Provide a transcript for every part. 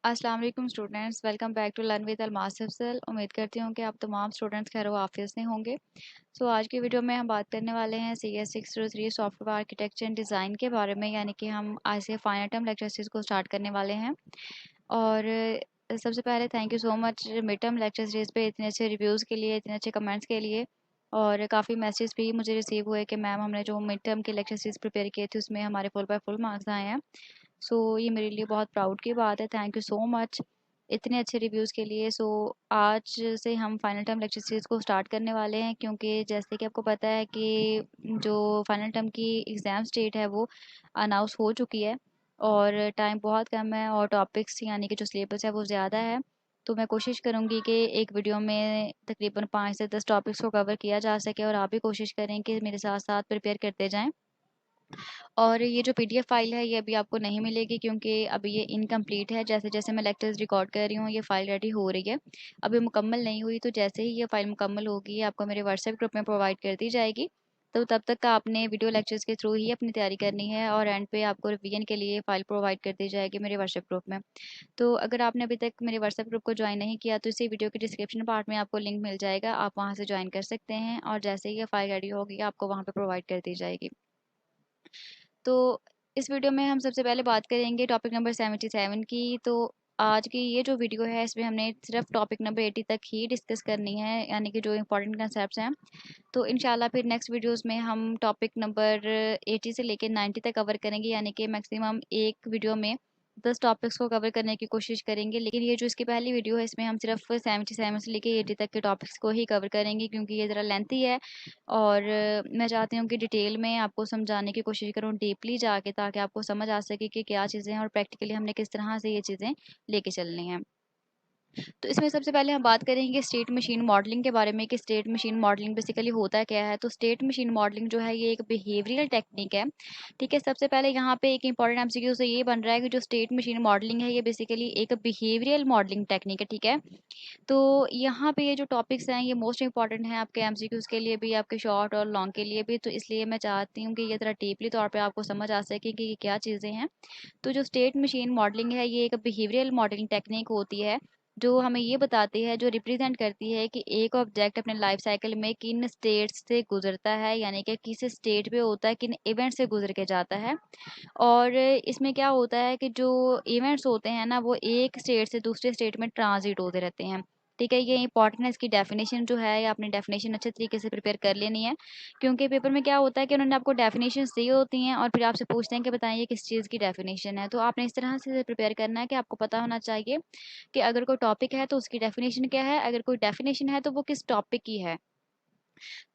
अस्सलाम वालेकुम students, welcome back to learn with Almas Afzal. उम्मीद करती हूँ कि आप तमाम स्टूडेंट्स खैर वाफियत से होंगे। आज की वीडियो में हम बात करने वाले हैं CS603 software architecture and design के बारे में, यानी कि हम आज से फाइनल टर्म लेक्चर सीरीज़ को स्टार्ट करने वाले हैं। और सबसे पहले thank you so much mid term lecture series पे इतने अच्छे रिव्यूज़ के लिए, इतने अच्छे कमेंट्स के लिए। और काफ़ी मैसेज भी मुझे रिसीव हुए कि मैम हमने जो मिड टर्म की लेक्चर सीरीज़ प्रिपेयर किए थे उसमें हमारे फुल बाय फुल मार्क्स आए हैं। ये मेरे लिए बहुत प्राउड की बात है। थैंक यू सो मच इतने अच्छे रिव्यूज़ के लिए। आज से हम फाइनल टर्म लेक्चर सीरीज़ को स्टार्ट करने वाले हैं, क्योंकि जैसे कि आपको पता है कि जो फाइनल टर्म की एग्ज़ाम डेट है वो अनाउंस हो चुकी है और टाइम बहुत कम है और टॉपिक्स यानी कि जो सिलेबस है वो ज़्यादा है। तो मैं कोशिश करूँगी कि एक वीडियो में तकरीबन 5 से 10 टॉपिक्स को कवर किया जा सके, और आप भी कोशिश करें कि मेरे साथ साथ प्रिपेयर करते जाएँ। और ये जो पीडीएफ फाइल है ये अभी आपको नहीं मिलेगी, क्योंकि अभी ये इनकम्प्लीट है। जैसे जैसे मैं लेक्चर्स रिकॉर्ड कर रही हूँ ये फ़ाइल रेडी हो रही है, अभी मुकम्मल नहीं हुई। तो जैसे ही ये फ़ाइल मुकम्मल होगी आपको मेरे व्हाट्सएप ग्रुप में प्रोवाइड कर दी जाएगी। तो तब तक का आपने वीडियो लेक्चर्स के थ्रू ही अपनी तैयारी करनी है, और एंड पे आपको रिवीजन के लिए फ़ाइल प्रोवाइड कर दी जाएगी मेरे व्हाट्सएप ग्रुप में। तो अगर आपने अभी तक मेरे व्हाट्सएप ग्रुप को ज्वाइन नहीं किया तो इसी वीडियो के डिस्क्रिप्शन पार्ट में आपको लिंक मिल जाएगा, आप वहाँ से ज्वाइन कर सकते हैं, और जैसे ही ये फ़ाइल रेडी होगी आपको वहाँ पर प्रोवाइड कर दी जाएगी। तो इस वीडियो में हम सबसे पहले बात करेंगे टॉपिक नंबर 77 की। तो आज की ये जो वीडियो है इसमें हमने सिर्फ टॉपिक नंबर 80 तक ही डिस्कस करनी है, यानी कि जो इंपॉर्टेंट कंसेप्ट्स हैं। तो इंशाल्लाह फिर नेक्स्ट वीडियोस में हम टॉपिक नंबर 80 से लेकर 90 तक कवर करेंगे, यानी कि मैक्सिमम एक वीडियो में 10 टॉपिक्स को कवर करने की कोशिश करेंगे। लेकिन ये जो इसकी पहली वीडियो है इसमें हम सिर्फ 77 से लेकर 80 तक के टॉपिक्स को ही कवर करेंगे, क्योंकि ये ज़रा लेंथी है। और मैं चाहती हूँ कि डिटेल में आपको समझाने की कोशिश करूँ डीपली जाके, ताकि आपको समझ आ सके कि क्या चीज़ें हैं और प्रैक्टिकली हमने किस तरह से ये चीज़ें लेके चलनी हैं। तो इसमें सबसे पहले हम बात करेंगे स्टेट मशीन मॉडलिंग के बारे में कि स्टेट मशीन मॉडलिंग बेसिकली होता क्या है। तो स्टेट मशीन मॉडलिंग जो है ये एक बिहेवियरल टेक्निक है। ठीक है, सबसे पहले यहाँ पे एक इंपॉर्टेंट एमसीक्यू से ये बन रहा है कि जो स्टेट मशीन मॉडलिंग है ये बेसिकली एक बिहेवियरल मॉडलिंग टेक्निक है। ठीक है, तो यहाँ पे ये जो टॉपिक्स हैं ये मोस्ट इंपॉर्टेंट हैं आपके एमसीक्यूज़ के लिए भी, आपके शॉर्ट और लॉन्ग के लिए भी। तो इसलिए मैं चाहती हूँ कि ये ज़रा डीपली तौर पे आपको समझ आ सके कि ये क्या चीज़ें हैं। तो जो स्टेट मशीन मॉडलिंग है ये एक बिहेवियरल मॉडलिंग टेक्निक होती है, जो हमें ये बताती है, जो रिप्रेजेंट करती है कि एक ऑब्जेक्ट अपने लाइफ साइकिल में किन स्टेट्स से गुजरता है, यानी कि किस स्टेट पे होता है, किन इवेंट से गुजर के जाता है। और इसमें क्या होता है कि जो इवेंट्स होते हैं ना वो एक स्टेट से दूसरे स्टेट में ट्रांजिट होते रहते हैं। ठीक है, ये इंपॉर्टेंट है। इसकी डेफिनेशन जो है या अपनी डेफिनेशन अच्छे तरीके से प्रिपेयर कर लेनी है, क्योंकि पेपर में क्या होता है कि उन्होंने आपको डेफिनेशन दी होती हैं और फिर आपसे पूछते हैं कि बताइए किस चीज़ की डेफिनेशन है। तो आपने इस तरह से प्रिपेयर करना है कि आपको पता होना चाहिए कि अगर कोई टॉपिक है तो उसकी डेफिनेशन क्या है, अगर कोई डेफिनेशन है तो वो किस टॉपिक की है।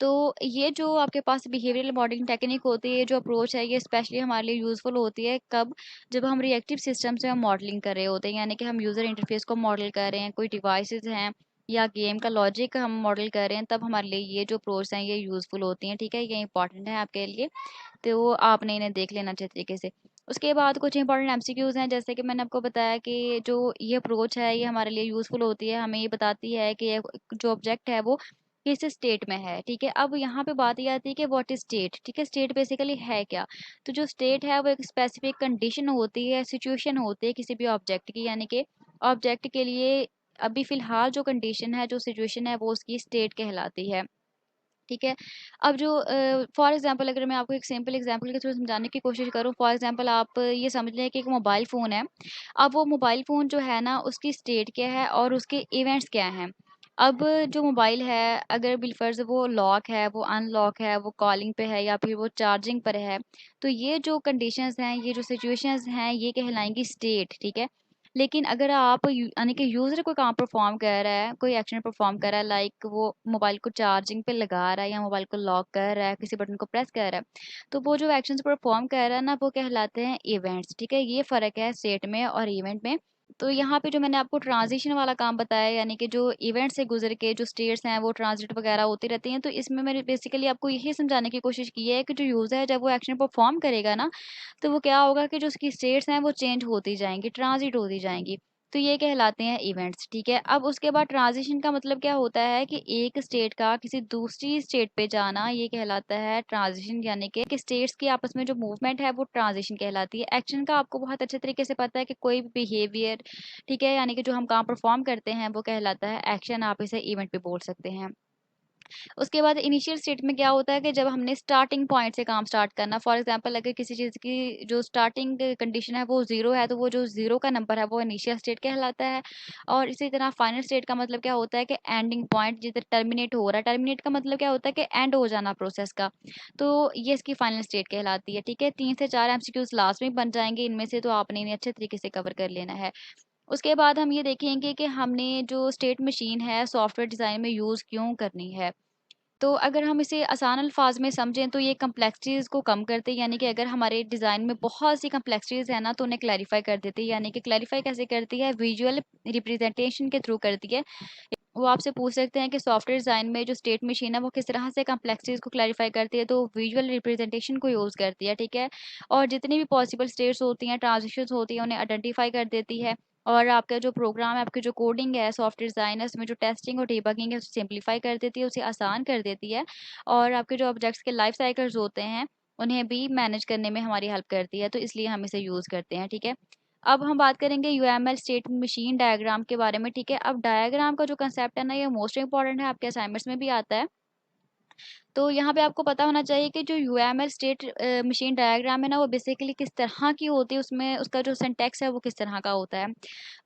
तो ये जो आपके पास बिहेवियरल मॉडलिंग टेक्निक होती है, जो अप्रोच है, ये स्पेशली हमारे लिए यूज़फुल होती है कब, जब हम रिएक्टिव सिस्टम से हम मॉडलिंग कर रहे होते हैं, यानी कि हम यूज़र इंटरफेस को मॉडल कर रहे हैं, कोई डिवाइसेस हैं या गेम का लॉजिक हम मॉडल कर रहे हैं, तब हमारे लिए ये जो अप्रोच हैं ये यूज़फुल होती हैं। ठीक है, ये इंपॉर्टेंट है आपके लिए, तो आपने इन्हें देख लेना अच्छे तरीके से। उसके बाद कुछ इंपॉर्टेंट एमसीक्यूज़ हैं, जैसे कि मैंने आपको बताया कि जो ये अप्रोच है ये हमारे लिए यूज़फुल होती है, हमें ये बताती है कि जो ऑब्जेक्ट है वो किस स्टेट में है। ठीक है, अब यहाँ पे बात ये आती है कि व्हाट इज स्टेट। ठीक है, स्टेट बेसिकली है क्या। तो जो स्टेट है वो एक स्पेसिफिक कंडीशन होती है, सिचुएशन होती है किसी भी ऑब्जेक्ट की, यानी कि ऑब्जेक्ट के लिए अभी फिलहाल जो कंडीशन है, जो सिचुएशन है, वो उसकी स्टेट कहलाती है। ठीक है, अब जो फॉर एग्जांपल अगर मैं आपको एक सिंपल एग्जांपल के थ्रू समझाने की कोशिश करूँ, फॉर एग्जांपल आप ये समझ लें कि एक मोबाइल फ़ोन है। अब वो मोबाइल फ़ोन जो है ना उसकी स्टेट क्या है और उसके इवेंट्स क्या हैं। अब जो मोबाइल है अगर बिलफर्ज वो लॉक है, वो अनलॉक है, वो कॉलिंग पे है या फिर वो चार्जिंग पर है, तो ये जो कंडीशंस हैं, ये जो सिचुएशंस हैं, ये कहलाएंगी स्टेट। ठीक है, लेकिन अगर आप यानी कि यूज़र कोई काम परफॉर्म कर रहा है, कोई एक्शन परफॉर्म कर रहा है, लाइक वो मोबाइल को चार्जिंग पे लगा रहा है या मोबाइल को लॉक कर रहा है, किसी बटन को प्रेस कर रहा है, तो वो जो एक्शंस परफॉर्म कर रहा है ना वो कहलाते हैं इवेंट्स। ठीक है, ये फ़र्क है स्टेट में और इवेंट में। तो यहाँ पे जो मैंने आपको ट्रांजिशन वाला काम बताया, यानी कि जो इवेंट से गुजर के जो स्टेट्स हैं वो ट्रांजिट वगैरह होती रहती हैं, तो इसमें मैंने बेसिकली आपको यही समझाने की कोशिश की है कि जो यूज़र है जब वो एक्शन परफॉर्म करेगा ना, तो वो क्या होगा कि जो उसकी स्टेट्स हैं वो चेंज होती जाएंगी, ट्रांजिट होती जाएंगी। तो ये कहलाते हैं इवेंट्स, ठीक है। अब उसके बाद ट्रांजिशन का मतलब क्या होता है कि एक स्टेट का किसी दूसरी स्टेट पे जाना, ये कहलाता है ट्रांजिशन, यानी कि स्टेट्स की आपस में जो मूवमेंट है वो ट्रांजिशन कहलाती है। एक्शन का आपको बहुत अच्छे तरीके से पता है कि कोई भी बिहेवियर, ठीक है, यानी कि जो हम काम परफॉर्म करते हैं वो कहलाता है एक्शन, आप इसे इवेंट भी बोल सकते हैं। उसके बाद इनिशियल स्टेट में क्या होता है कि जब हमने स्टार्टिंग पॉइंट से काम स्टार्ट करना, फॉर एग्जांपल अगर किसी चीज़ की जो स्टार्टिंग कंडीशन है वो ज़ीरो है, तो वो जो ज़ीरो का नंबर है वो इनिशियल स्टेट कहलाता है। और इसी तरह फाइनल स्टेट का मतलब क्या होता है कि एंडिंग पॉइंट, जिधर टर्मिनेट हो रहा है, टर्मिनेट का मतलब क्या होता है कि एंड हो जाना प्रोसेस का, तो ये इसकी फाइनल स्टेट कहलाती है, ठीक है। 3 से 4 एमसीक्यूज लास्ट में बन जाएंगे इनमें से, तो आपने इन्हें अच्छे तरीके से कवर कर लेना है। उसके बाद हम ये देखेंगे कि हमने जो स्टेट मशीन है सॉफ्टवेयर डिज़ाइन में यूज़ क्यों करनी है। तो अगर हम इसे आसान अल्फाज में समझें तो ये कम्प्लेक्सिटीज़ को कम करते हैं, यानी कि अगर हमारे डिज़ाइन में बहुत सी कम्प्लेक्सिटीज़ है ना, तो उन्हें क्लैरिफाई कर देती है। यानी कि क्लैरिफाई कैसे करती है, विजुअल रिप्रेजेंटेशन के थ्रू करती है। वो आपसे पूछ सकते हैं कि सॉफ्टवेयर डिज़ाइन में जो स्टेट मशीन है वो किस तरह से कम्प्लेक्सिटीज़ को क्लैरिफाई करती है, तो विजुअल रिप्रेजेंटेशन को यूज़ करती है, ठीक है। और जितनी भी पॉसिबल स्टेट्स होती हैं, ट्रांजिशंस होती हैं, उन्हें आइडेंटिफाई कर देती है। और आपका जो प्रोग्राम है, आपकी जो कोडिंग है सॉफ्टवेयर डिज़ाइन है, उसमें जो टेस्टिंग और डिबगिंग है उसे सिंप्लीफाई कर देती है, उसे आसान कर देती है। और आपके जो ऑब्जेक्ट्स के लाइफ साइकिल्स होते हैं उन्हें भी मैनेज करने में हमारी हेल्प करती है, तो इसलिए हम इसे यूज़ करते हैं, ठीक है। अब हम बात करेंगे यूएमएल स्टेट मशीन डायग्राम के बारे में, ठीक है। अब डायग्राम का जो कंसेप्ट है ना, ये मोस्ट इंपॉर्टेंट है, आपके असाइनमेंट्स में भी आता है। तो यहाँ पे आपको पता होना चाहिए कि जो यूएमएल स्टेट मशीन डायग्राम है ना, वो बेसिकली किस तरह की होती है, उसमें उसका जो सिंटैक्स है वो किस तरह का होता है।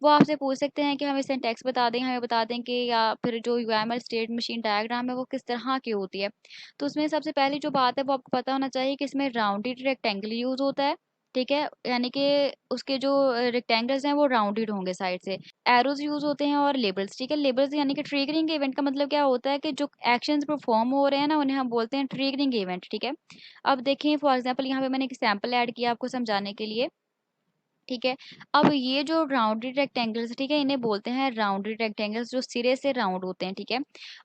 वो आपसे पूछ सकते हैं कि हमें सिंटैक्स बता दें, हमें बता दें कि या फिर जो यूएमएल स्टेट मशीन डायग्राम है वो किस तरह की होती है। तो उसमें सबसे पहली जो बात है वो आपको पता होना चाहिए कि इसमें राउंडेड रेक्टेंगल यूज़ होता है, ठीक है। यानी कि उसके जो रेक्टेंगल्स हैं वो राउंडेड होंगे साइड से। एरोज यूज होते हैं और लेबल्स, ठीक है। लेबल्स यानी कि ट्रिगरिंग इवेंट का मतलब क्या होता है कि जो एक्शंस परफॉर्म हो रहे हैं ना, उन्हें हम बोलते हैं ट्रिगरिंग इवेंट, ठीक है। अब देखिए फॉर एग्जांपल यहाँ पे मैंने एक सैंपल ऐड किया आपको समझाने के लिए, ठीक है। अब ये जो राउंडेड रेक्टेंगल्स, ठीक है, इन्हें बोलते हैं राउंडेड रेक्टेंगल्स, जो सिरे से राउंड होते हैं, ठीक है।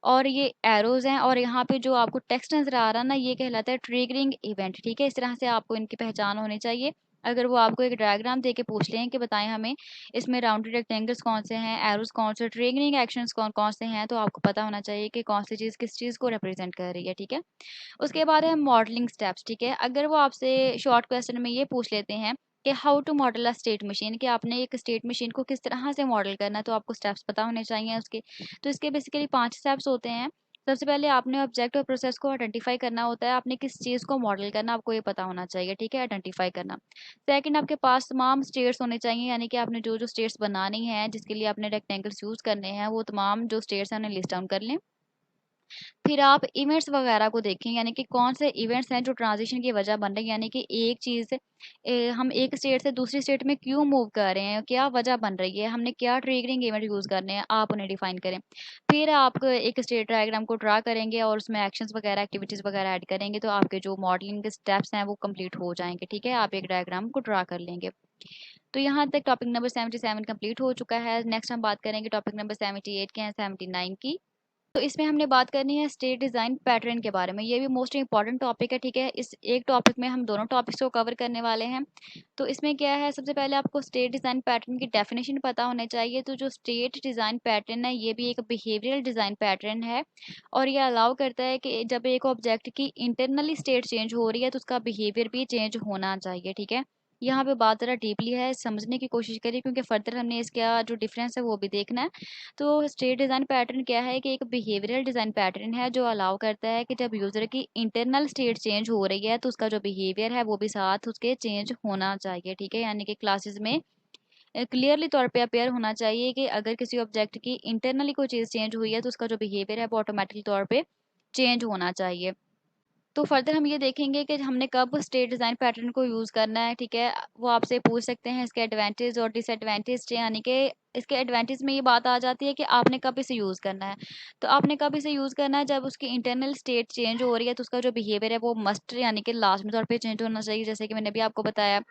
और ये एरोज हैं, और यहाँ पे जो आपको टेक्स्ट नजर आ रहा है ना, ये कहलाता है ट्रिगरिंग इवेंट, ठीक है। इस तरह से आपको इनकी पहचान होनी चाहिए। अगर वो आपको एक डायग्राम दे के पूछ लें कि बताएं हमें इसमें राउंडेड रेक्टेंगल्स कौन से हैं, एरोज कौन से, ट्रिगरिंग एक्शंस कौन कौन से हैं, तो आपको पता होना चाहिए कि कौन सी चीज़ किस चीज़ को रिप्रेजेंट कर रही है, ठीक है। उसके बाद है मॉडलिंग स्टेप्स, ठीक है। अगर वो आपसे शॉर्ट क्वेश्चन में ये पूछ लेते हैं कि how to model a state machine, कि आपने एक स्टेट मशीन को किस तरह से मॉडल करना है, तो आपको स्टेप्स पता होने चाहिए उसके। तो इसके बेसिकली 5 स्टेप्स होते हैं। सबसे पहले आपने ऑब्जेक्ट और प्रोसेस को आइडेंटिफाई करना होता है, आपने किस चीज़ को मॉडल करना आपको ये पता होना चाहिए, ठीक है, आइडेंटिफाई करना। सेकंड, आपके पास तमाम स्टेट्स होने चाहिए, यानी कि आपने जो जो स्टेट्स बनानी है जिसके लिए आपने रेक्टेंगल्स यूज़ करने हैं, वो तमाम जो स्टेट्स हैं उन्हें लिस्ट डाउन कर लें। फिर आप इवेंट्स वगैरह को देखें, यानी कि कौन से इवेंट्स हैं जो ट्रांजिशन की वजह बन रहे हैं, यानी कि एक चीज़ हम एक स्टेट से दूसरी स्टेट में क्यों मूव कर रहे हैं, क्या वजह बन रही है, हमने क्या ट्रिगरिंग इवेंट यूज़ करने हैं, आप उन्हें डिफाइन करें। फिर आप एक स्टेट डायग्राम को ड्रा करेंगे और उसमें एक्शंस वगैरह, एक्टिविटीज़ वगैरह ऐड करेंगे, तो आपके जो मॉडलिंग के स्टेप्स हैं वो कंप्लीट हो जाएंगे, ठीक है। आप एक डायग्राम को ड्रा कर लेंगे। तो यहाँ तक टॉपिक नंबर 77 कंप्लीट हो चुका है। नेक्स्ट हम बात करेंगे टॉपिक नंबर 78 के हैं 79 की। तो इसमें हमने बात करनी है स्टेट डिज़ाइन पैटर्न के बारे में। ये भी मोस्ट इंपॉर्टेंट टॉपिक है, ठीक है। इस एक टॉपिक में हम दोनों टॉपिक्स को कवर करने वाले हैं। तो इसमें क्या है, सबसे पहले आपको स्टेट डिज़ाइन पैटर्न की डेफिनेशन पता होने चाहिए। तो जो स्टेट डिज़ाइन पैटर्न है ये भी एक बिहेवियरल डिज़ाइन पैटर्न है, और ये अलाउ करता है कि जब एक ऑब्जेक्ट की इंटरनली स्टेट चेंज हो रही है तो उसका बिहेवियर भी चेंज होना चाहिए, ठीक है। यहाँ पे बात ज़रा डीपली है, समझने की कोशिश करिए, क्योंकि फर्दर हमने इसका जो डिफरेंस है वो भी देखना है। तो स्टेट डिज़ाइन पैटर्न क्या है कि एक बिहेवियरल डिज़ाइन पैटर्न है जो अलाउ करता है कि जब यूज़र की इंटरनल स्टेट चेंज हो रही है तो उसका जो बिहेवियर है वो भी साथ उसके चेंज होना चाहिए, ठीक है। यानी कि क्लासेस में क्लियरली तौर पे अपेयर होना चाहिए कि अगर किसी ऑब्जेक्ट की इंटरनली कोई चीज़ चेंज हुई है तो उसका जो बिहेवियर है वो ऑटोमेटिकली तौर पे चेंज होना चाहिए। तो फर्दर हम ये देखेंगे कि हमने कब स्टेट डिज़ाइन पैटर्न को यूज़ करना है, ठीक है। वो आपसे पूछ सकते हैं इसके एडवांटेज और डिसएडवांटेज, यानी कि इसके एडवांटेज में ये बात आ जाती है कि आपने कब इसे यूज़ करना है। तो आपने कब इसे यूज़ करना है, जब उसकी इंटरनल स्टेट चेंज हो रही है तो उसका जो बिहेवियर है वो मस्ट, यानी कि लाजमी तौर पे चेंज होना चाहिए, जैसे कि मैंने भी आपको बताया।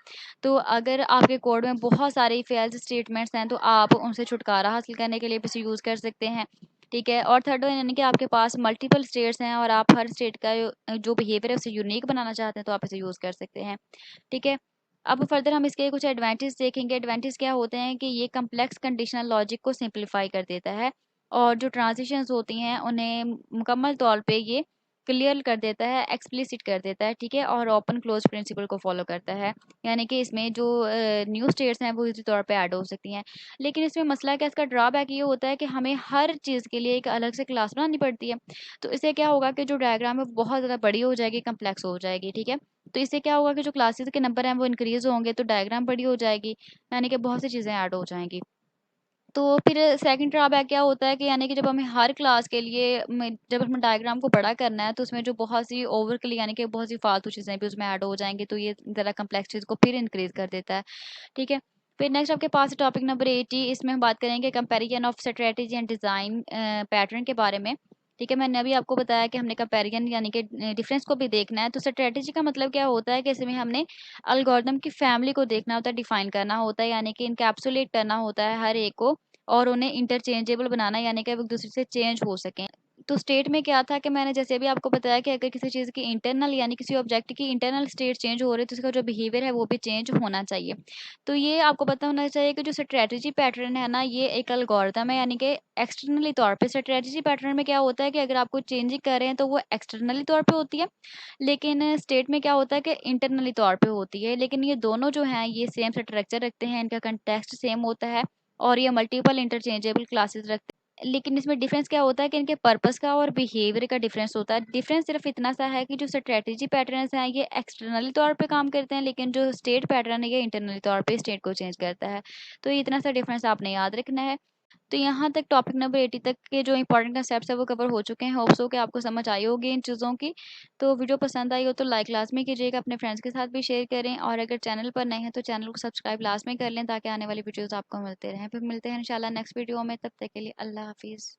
तो अगर आपके कोड में बहुत सारे इफ एल्स स्टेटमेंट्स हैं तो आप उनसे छुटकारा हासिल करने के लिए भी इसे यूज़ कर सकते हैं, ठीक है। और थर्ड वन, यानी कि आपके पास मल्टीपल स्टेट्स हैं और आप हर स्टेट का जो बिहेवियर है उसे यूनिक बनाना चाहते हैं तो आप इसे यूज़ कर सकते हैं, ठीक है। अब फर्दर हम इसके कुछ एडवांटेज देखेंगे। एडवांटेज क्या होते हैं कि ये कम्प्लेक्स कंडीशनल लॉजिक को सिंप्लीफाई कर देता है और जो ट्रांजिशंस होती हैं उन्हें मुकम्मल तौर पे ये क्लियर कर देता है, एक्सप्लिसिट कर देता है, ठीक है, और ओपन क्लोज प्रिंसिपल को फॉलो करता है। यानी कि इसमें जो न्यू स्टेट्स हैं वो इसी तौर पे ऐड हो सकती हैं। लेकिन इसमें मसला क्या, इसका ड्रॉबैक ये होता है कि हमें हर चीज़ के लिए एक अलग से क्लास बनानी पड़ती है। तो इससे क्या होगा कि जो डायग्राम है वो बहुत ज़्यादा बड़ी हो जाएगी, कम्प्लेक्स हो जाएगी, ठीक है। तो इससे क्या होगा कि जो क्लासेस के नंबर हैं वो इंक्रीज होंगे, तो डायग्राम बड़ी हो जाएगी, यानी कि बहुत सी चीज़ें ऐड हो जाएंगी। तो फिर सेकंड ड्रॉबैक क्या होता है कि यानी कि जब हमें हर क्लास के लिए जब हमें डायग्राम को बड़ा करना है तो उसमें जो बहुत सी ओवरकिल यानी कि बहुत सी फालतू चीज़ें भी उसमें ऐड हो जाएंगी, तो ये ज़रा कम्प्लेक्स चीज़ को फिर इंक्रीज कर देता है, ठीक है। फिर नेक्स्ट आपके पास टॉपिक नंबर 80, इसमें हम बात करेंगे comparison of strategy and design pattern के बारे में, ठीक है। मैंने अभी आपको बताया कि हमने कंपैरिजन यानी कि डिफरेंस को भी देखना है। तो स्ट्रेटेजी का मतलब क्या होता है कि इसमें हमने एल्गोरिथम की फैमिली को देखना होता है, डिफाइन करना होता है, यानी कि इनकैप्सुलेट करना होता है हर एक को, और उन्हें इंटरचेंजेबल बनाना, यानी कि वो एक दूसरे से चेंज हो सकें। तो स्टेट में क्या था कि मैंने जैसे अभी आपको बताया कि अगर किसी चीज़ की इंटरनल यानी किसी ऑब्जेक्ट की इंटरनल स्टेट चेंज हो रही है तो उसका जो बिहेवियर है वो भी चेंज होना चाहिए। तो ये आपको पता होना चाहिए कि जो स्ट्रेटजी पैटर्न है ना, ये एक एल्गोरिथम है, यानी कि एक्सटर्नली तौर पे स्ट्रेटजी पैटर्न में क्या होता है कि अगर आपको चेंजिंग कर रहे हैं तो वो एक्सटर्नली तौर पे होती है, लेकिन स्टेट में क्या होता है कि इंटरनली तौर पे होती है। लेकिन ये दोनों जो हैं ये सेम स्ट्रक्चर रखते हैं, इनका कंटेक्स्ट सेम होता है और ये मल्टीपल इंटरचेंजेबल क्लासेस रखते हैं। लेकिन इसमें डिफरेंस क्या होता है कि इनके पर्पस का और बिहेवियर का डिफरेंस होता है। डिफरेंस सिर्फ इतना सा है कि जो स्ट्रेटेजी पैटर्न्स हैं ये एक्सटर्नली तौर पे काम करते हैं, लेकिन जो स्टेट पैटर्न है ये इंटरनली तौर पे स्टेट को चेंज करता है। तो ये इतना सा डिफरेंस आपने याद रखना है। तो यहाँ तक टॉपिक नंबर 80 तक के जो इंपॉर्टेंट कंसेप्ट्स है वो कवर हो चुके हैं। होप्स हो कि आपको समझ आई होगी इन चीज़ों की। तो वीडियो पसंद आई हो तो लाइक लाजमी कीजिएगा, अपने फ्रेंड्स के साथ भी शेयर करें, और अगर चैनल पर नए हैं तो चैनल को सब्सक्राइब लाजमी कर लें ताकि आने वाली वीडियोज़ आपको मिलते रहें। फिर मिलते हैं इंशाल्लाह नेक्स्ट वीडियो में, तब तक के लिए अल्लाह हाफिज़।